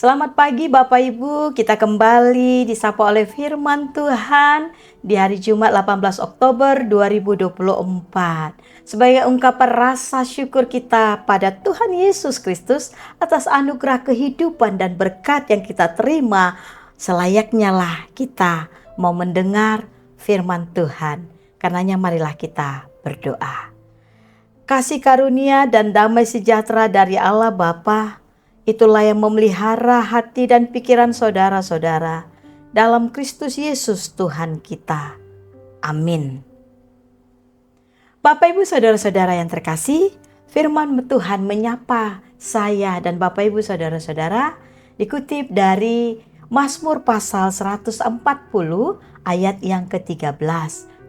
Selamat pagi Bapak Ibu, kita kembali disapa oleh firman Tuhan di hari Jumat 18 Oktober 2024. Sebagai ungkapan rasa syukur kita pada Tuhan Yesus Kristus atas anugerah kehidupan dan berkat yang kita terima, selayaknya lah kita mau mendengar firman Tuhan. Karenanya marilah kita berdoa. Kasih karunia dan damai sejahtera dari Allah Bapa, itulah yang memelihara hati dan pikiran saudara-saudara dalam Kristus Yesus Tuhan kita. Amin. Bapak Ibu saudara-saudara yang terkasih, firman Tuhan menyapa saya dan Bapak Ibu saudara-saudara dikutip dari Mazmur pasal 140 ayat yang ke-13.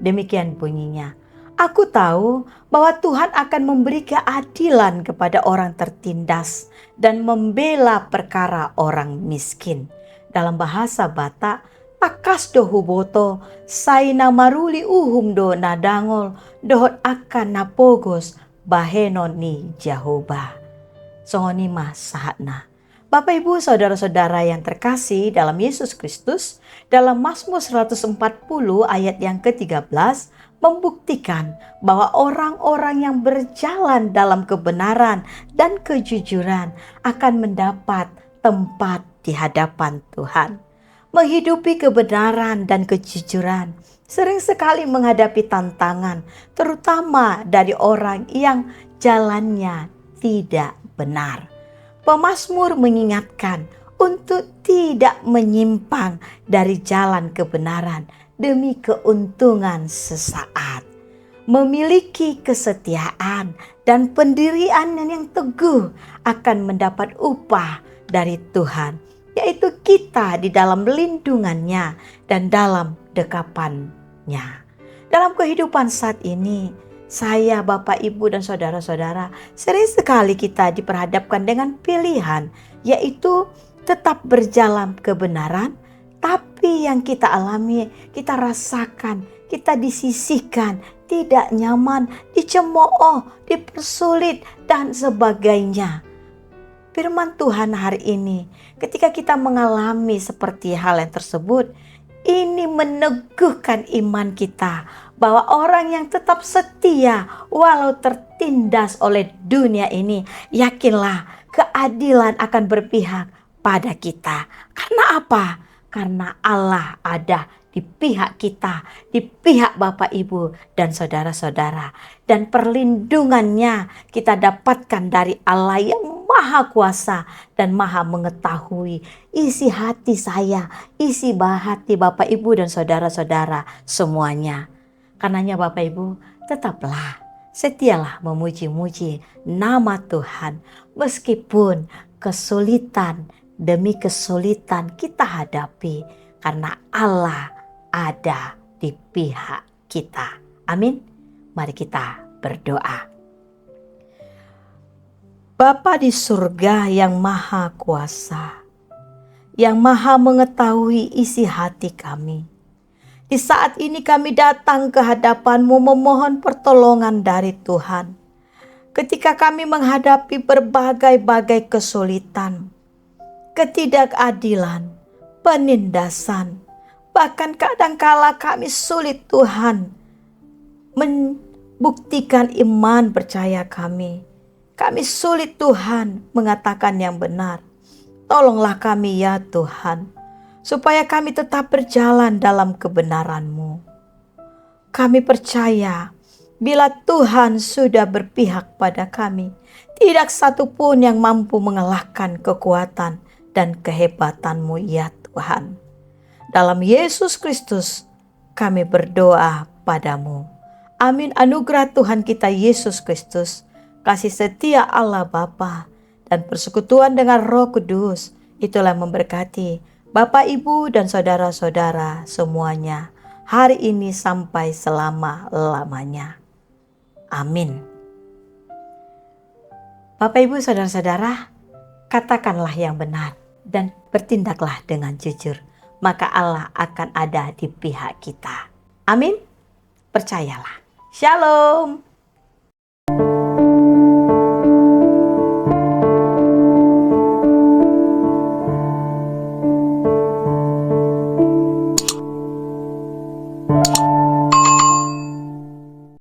Demikian bunyinya. Aku tahu bahwa Tuhan akan memberi keadilan kepada orang tertindas dan membela perkara orang miskin. Dalam bahasa Batak, takas do huboto, saina maruli uhum do nadangol, dohot akan napogos, bahenon ni Jehovah. Songoni mas sahatna. Bapak Ibu saudara-saudara yang terkasih dalam Yesus Kristus, dalam Mazmur 140 ayat yang ke-13, membuktikan bahwa orang-orang yang berjalan dalam kebenaran dan kejujuran akan mendapat tempat di hadapan Tuhan. Menghidupi kebenaran dan kejujuran sering sekali menghadapi tantangan, terutama dari orang yang jalannya tidak benar. Pemazmur mengingatkan untuk tidak menyimpang dari jalan kebenaran demi keuntungan sesaat. Memiliki kesetiaan dan pendirian yang teguh akan mendapat upah dari Tuhan, yaitu kita di dalam lindungannya dan dalam dekapannya. Dalam kehidupan saat ini, saya, Bapak, Ibu, dan saudara-saudara, sering sekali kita diperhadapkan dengan pilihan, yaitu tetap berjalan kebenaran, tapi yang kita alami, kita rasakan, kita disisihkan, tidak nyaman, dicemooh, dipersulit, dan sebagainya. Firman Tuhan hari ini, ketika kita mengalami seperti hal yang tersebut, ini meneguhkan iman kita bahwa orang yang tetap setia walau tertindas oleh dunia ini, yakinlah keadilan akan berpihak pada kita. Karena apa? Karena Allah ada di pihak kita, di pihak Bapak Ibu dan saudara-saudara. Dan perlindungannya kita dapatkan dari Allah yang Maha Kuasa dan Maha Mengetahui isi hati saya, isi hati Bapak Ibu dan saudara-saudara semuanya. Karenanya Bapak Ibu, tetaplah setialah memuji-muji nama Tuhan meskipun kesulitan demi kesulitan kita hadapi, karena Allah ada di pihak kita. Amin. Mari kita berdoa. Bapa di surga yang Maha Kuasa, yang Maha Mengetahui isi hati kami, di saat ini kami datang ke hadapan-Mu memohon pertolongan dari Tuhan. Ketika kami menghadapi berbagai-bagai kesulitan, ketidakadilan, penindasan, bahkan kadangkala kami sulit Tuhan membuktikan iman percaya kami. Kami sulit Tuhan mengatakan yang benar. Tolonglah kami ya Tuhan, supaya kami tetap berjalan dalam kebenaran-Mu. Kami percaya bila Tuhan sudah berpihak pada kami, tidak satu pun yang mampu mengalahkan kekuatan dan kehebatan-Mu ya Tuhan. Dalam Yesus Kristus kami berdoa padamu. Amin. Anugerah Tuhan kita Yesus Kristus, kasih setia Allah Bapa, dan persekutuan dengan Roh Kudus, itulah memberkati Bapak, Ibu, dan saudara-saudara semuanya hari ini sampai selama-lamanya. Amin. Bapak, Ibu, saudara-saudara, katakanlah yang benar dan bertindaklah dengan jujur, maka Allah akan ada di pihak kita. Amin. Percayalah. Shalom.